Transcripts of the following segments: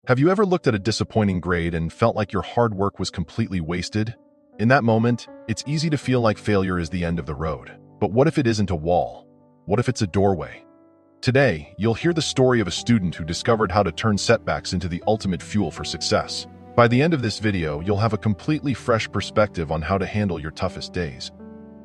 Have you ever looked at a disappointing grade and felt like your hard work was completely wasted? In that moment, it's easy to feel like failure is the end of the road. But what if it isn't a wall? What if it's a doorway? Today, you'll hear the story of a student who discovered how to turn setbacks into the ultimate fuel for success. By the end of this video, you'll have a completely fresh perspective on how to handle your toughest days.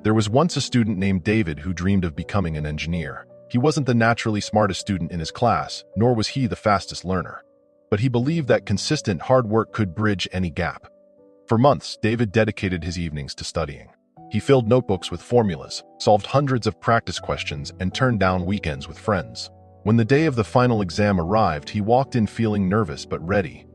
There was once a student named David who dreamed of becoming an engineer. He wasn't the naturally smartest student in his class, nor was he the fastest learner. But he believed that consistent hard work could bridge any gap. For months, David dedicated his evenings to studying. He filled notebooks with formulas, solved hundreds of practice questions, and turned down weekends with friends. When the day of the final exam arrived, he walked in feeling nervous but ready.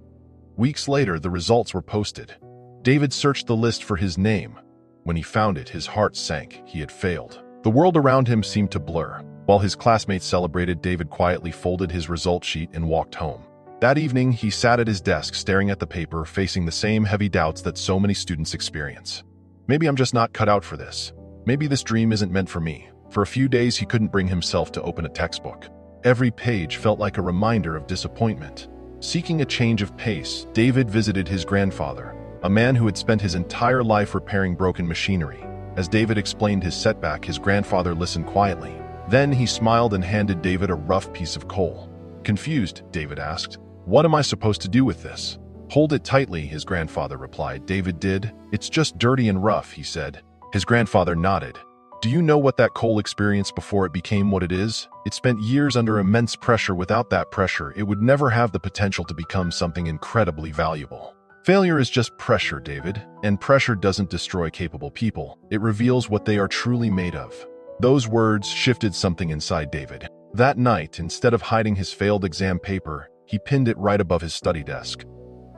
Weeks later, the results were posted. David searched the list for his name. When he found it, his heart sank. He had failed. The world around him seemed to blur. While his classmates celebrated, David quietly folded his result sheet and walked home. That evening, he sat at his desk staring at the paper, facing the same heavy doubts that so many students experience. Maybe I'm just not cut out for this. Maybe this dream isn't meant for me. For a few days, he couldn't bring himself to open a textbook. Every page felt like a reminder of disappointment. Seeking a change of pace, David visited his grandfather, a man who had spent his entire life repairing broken machinery. As David explained his setback, his grandfather listened quietly. Then he smiled and handed David a rough piece of coal. Confused, David asked, "What am I supposed to do with this?" "Hold it tightly," his grandfather replied. David did. "It's just dirty and rough," he said. His grandfather nodded. "Do you know what that coal experienced before it became what it is? It spent years under immense pressure. Without that pressure, it would never have the potential to become something incredibly valuable." Failure is just pressure, David, and pressure doesn't destroy capable people. It reveals what they are truly made of. Those words shifted something inside David. That night, instead of hiding his failed exam paper, he pinned it right above his study desk.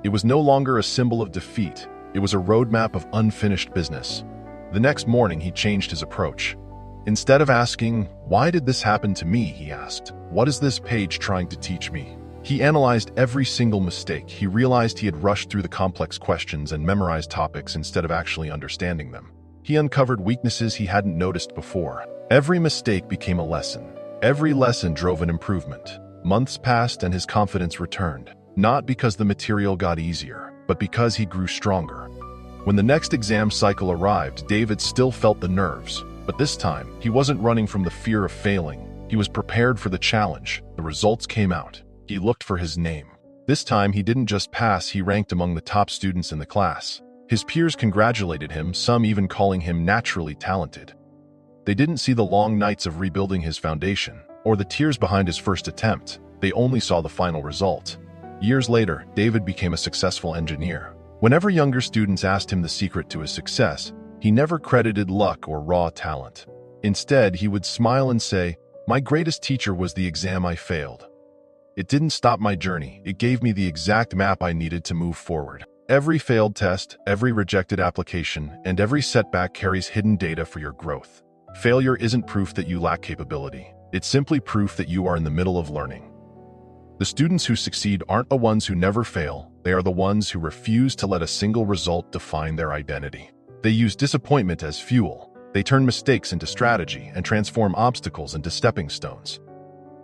It was no longer a symbol of defeat. It was a roadmap of unfinished business. The next morning, he changed his approach. Instead of asking, "Why did this happen to me?" he asked, "What is this page trying to teach me?" He analyzed every single mistake. He realized he had rushed through the complex questions and memorized topics instead of actually understanding them. He uncovered weaknesses he hadn't noticed before. Every mistake became a lesson. Every lesson drove an improvement. Months passed and his confidence returned, not because the material got easier, but because he grew stronger. When the next exam cycle arrived, David still felt the nerves, but this time, he wasn't running from the fear of failing. He was prepared for the challenge. The results came out. He looked for his name. This time, he didn't just pass, he ranked among the top students in the class. His peers congratulated him, some even calling him naturally talented. They didn't see the long nights of rebuilding his foundation, or the tears behind his first attempt. They only saw the final result. Years later, David became a successful engineer. Whenever younger students asked him the secret to his success, he never credited luck or raw talent. Instead, he would smile and say, "My greatest teacher was the exam I failed. It didn't stop my journey, it gave me the exact map I needed to move forward." Every failed test, every rejected application, and every setback carries hidden data for your growth. Failure isn't proof that you lack capability. It's simply proof that you are in the middle of learning. The students who succeed aren't the ones who never fail. They are the ones who refuse to let a single result define their identity. They use disappointment as fuel. They turn mistakes into strategy and transform obstacles into stepping stones.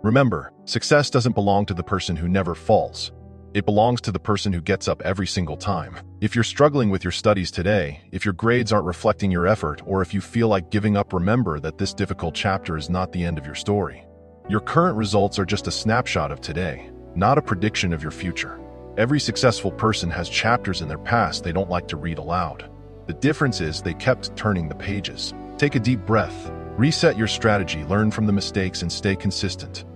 Remember, success doesn't belong to the person who never falls. It belongs to the person who gets up every single time. If you're struggling with your studies today, if your grades aren't reflecting your effort, or if you feel like giving up, remember that this difficult chapter is not the end of your story. Your current results are just a snapshot of today, not a prediction of your future. Every successful person has chapters in their past they don't like to read aloud. The difference is they kept turning the pages. Take a deep breath, reset your strategy, learn from the mistakes, and stay consistent.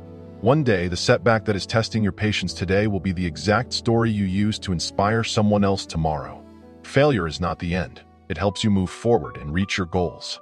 One day, the setback that is testing your patience today will be the exact story you use to inspire someone else tomorrow. Failure is not the end. It helps you move forward and reach your goals.